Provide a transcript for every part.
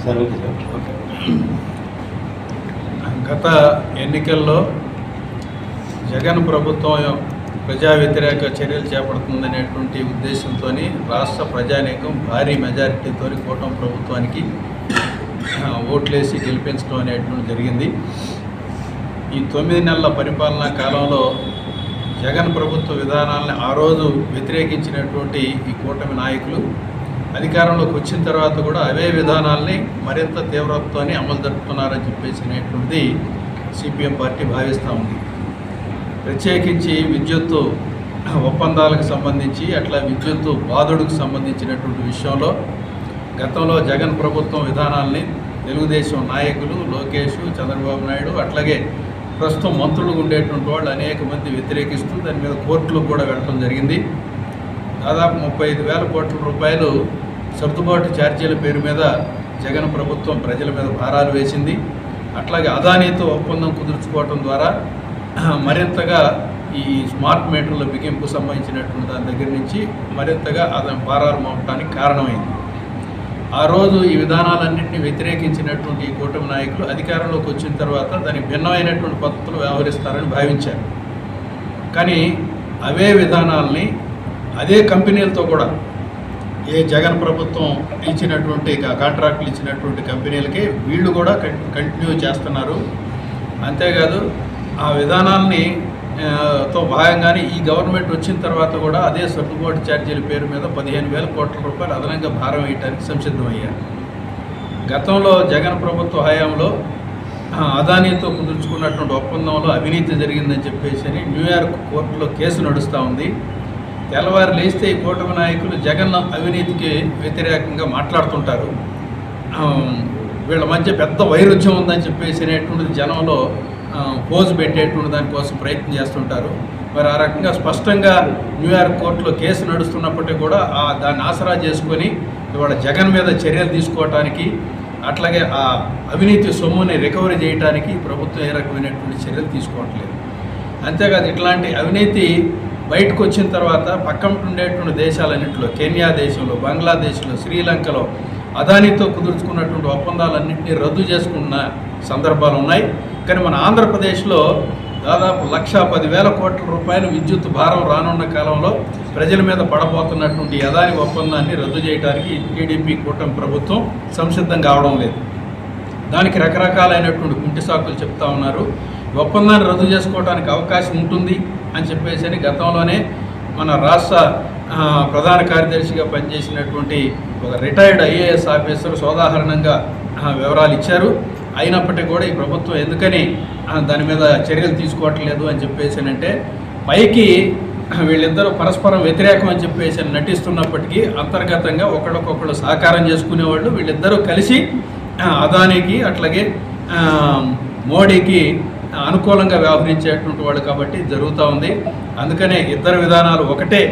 Sir okay sir. Okay. గత ఎన్నికల్లో జగన్ ప్రభుత్వం ప్రజా వ్యతిరేక చర్యలు చేపడుతుందనేటువంటి ఉద్దేశంతో రాష్ట్ర ప్రజానీకం భారీ మెజారిటీతో కూటమి ప్రభుత్వానికి ఓట్లేసి గెలిపించడం అనేటువంటి జరిగింది. ఈ 9 నెలల పరిపాలనా కాలంలో జగన్ ప్రభుత్వ విధానాలను ఆ రోజు వ్యతిరేకించినటువంటి ఈ కూటమి నాయకులు అధికారంలోకి వచ్చిన తర్వాత కూడా అవే విధానాల్ని మరింత తీవ్రతతో అమలు జరుపుతున్నారని చెప్పేసినటువంటి సిపిఎం పార్టీ భావిస్తూ ఉంది. ప్రత్యేకించి విద్యుత్తు ఒప్పందాలకు సంబంధించి అట్లా విద్యుత్తు బాధుడుకు సంబంధించినటువంటి విషయంలో గతంలో జగన్ ప్రభుత్వం విధానాల్ని తెలుగుదేశం నాయకులు లోకేష్, చంద్రబాబు నాయుడు అట్లాగే ప్రస్తుతం మంత్రులు ఉండేటువంటి వాళ్ళు అనేక మంది వ్యతిరేకిస్తూ దాని మీద కోర్టులకు కూడా వెళ్ళడం జరిగింది. దాదాపు 35,000 కోట్ల రూపాయలు సర్దుబాటు ఛార్జీల పేరు మీద జగన్ ప్రభుత్వం ప్రజల మీద భారాలు వేసింది. అట్లాగే అదానీతో ఒప్పందం కుదుర్చుకోవడం ద్వారా మరింతగా ఈ స్మార్ట్ మీటర్ల బిగింపు సంబంధించినటువంటి దాని దగ్గర నుంచి మరింతగా అతని భారాలు మోపడానికి కారణమైంది. ఆ రోజు ఈ విధానాలన్నింటినీ వ్యతిరేకించినటువంటి ఈ కూటమి నాయకులు అధికారంలోకి వచ్చిన తర్వాత దానికి భిన్నమైనటువంటి పద్ధతులు వ్యవహరిస్తారని భావించారు. కానీ అవే విధానాలని అదే కంపెనీలతో కూడా ఏ జగన్ ప్రభుత్వం ఇచ్చినటువంటి కాంట్రాక్టులు ఇచ్చినటువంటి కంపెనీలకి వీళ్ళు కూడా కంటిన్యూ చేస్తున్నారు. అంతేకాదు ఆ విధానాలని తో భాగంగానే ఈ గవర్నమెంట్ వచ్చిన తర్వాత కూడా అదే సర్దుబాటు ఛార్జీల పేరు మీద 15,000 కోట్ల రూపాయలు అదనంగా భారం వేయడానికి సంసిద్ధమయ్యారు. గతంలో జగన్ ప్రభుత్వ హయాంలో అదానీతో కుదుర్చుకున్నటువంటి ఒప్పందంలో అవినీతి జరిగిందని చెప్పేసి న్యూయార్క్ కోర్టులో కేసు నడుస్తూ ఉంది. తెల్లవారు లేస్తే ఈ కూటమి నాయకులు జగన్ అవినీతికి వ్యతిరేకంగా మాట్లాడుతుంటారు. వీళ్ళ మధ్య పెద్ద వైరుధ్యం ఉందని చెప్పేసినటువంటిది జనంలో పోజు పెట్టేటువంటి దానికోసం ప్రయత్నం చేస్తుంటారు. మరి ఆ రకంగా స్పష్టంగా న్యూయార్క్ కోర్టులో కేసు నడుస్తున్నప్పటికీ కూడా దాన్ని ఆసరా చేసుకొని ఇవాళ జగన్ మీద చర్యలు తీసుకోవటానికి అట్లాగే ఆ అవినీతి సొమ్ముని రికవరీ చేయడానికి ప్రభుత్వం ఏ రకమైనటువంటి చర్యలు తీసుకోవట్లేదు. అంతేకాదు ఇట్లాంటి అవినీతి బయటకు వచ్చిన తర్వాత పక్కన ఉండేటువంటి దేశాలన్నింటిలో కెన్యా దేశంలో, బంగ్లాదేశ్లో, శ్రీలంకలో అదానీతో కుదుర్చుకున్నటువంటి ఒప్పందాలన్నింటినీ రద్దు చేసుకున్న సందర్భాలు ఉన్నాయి. కానీ మన ఆంధ్రప్రదేశ్లో దాదాపు 1,10,000 కోట్ల రూపాయలు విద్యుత్ భారం రానున్న కాలంలో ప్రజల మీద పడబోతున్నటువంటి అదాని ఒప్పందాన్ని రద్దు చేయడానికి టీడీపీ కూటమి ప్రభుత్వం సంసిద్ధం కావడం లేదు. దానికి రకరకాలైనటువంటి కుంటి సాకులు చెప్తా ఉన్నారు. ఒప్పందాన్ని రద్దు చేసుకోవడానికి అవకాశం ఉంటుంది అని చెప్పేసి గతంలోనే మన రాష్ట్ర ప్రధాన కార్యదర్శిగా పనిచేసినటువంటి ఒక రిటైర్డ్ ఐఏఎస్ ఆఫీసర్ సోదాహరణంగా వివరాలు ఇచ్చారు. అయినప్పటికీ కూడా ఈ ప్రభుత్వం ఎందుకని దాని మీద చర్యలు తీసుకోవట్లేదు అని చెప్పేసి అంటే పైకి వీళ్ళిద్దరూ పరస్పరం వ్యతిరేకం అని చెప్పేసి నటిస్తున్నప్పటికీ అంతర్గతంగా ఒకళ్ళకొకళ్ళు సహకారం చేసుకునేవాళ్ళు. వీళ్ళిద్దరూ కలిసి అదానీకి అట్లాగే మోడీకి అనుకూలంగా వ్యవహరించేటువంటి వాళ్ళు కాబట్టి జరుగుతూ ఉంది. అందుకనే ఇద్దరు విధానాలు ఒకటే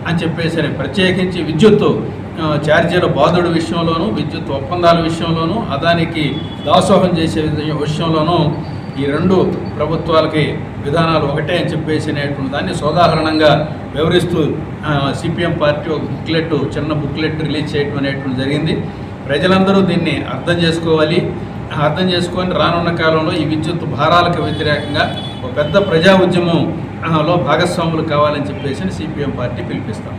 అని చెప్పేసి ప్రత్యేకించి విద్యుత్తు ఛార్జీల బాధుడు విషయంలోనూ, విద్యుత్ ఒప్పందాల విషయంలోనూ, అదానికి దాసోహం చేసే విషయంలోనూ ఈ రెండు ప్రభుత్వాలకి విధానాలు ఒకటే అని చెప్పేసినటువంటి దాన్ని సోదాహరణంగా వివరిస్తూ సిపిఎం పార్టీ ఒక బుక్లెట్, చిన్న బుక్లెట్ రిలీజ్ చేయడం అనేటువంటి జరిగింది. ప్రజలందరూ దీన్ని అర్థం చేసుకోవాలి. అర్థం చేసుకొని రానున్న కాలంలో ఈ విద్యుత్ భారాలకు వ్యతిరేకంగా ఒక పెద్ద ప్రజా ఉద్యమంలో భాగస్వాములు కావాలని చెప్పేసి సిపిఎం పార్టీ పిలిపిస్తాం.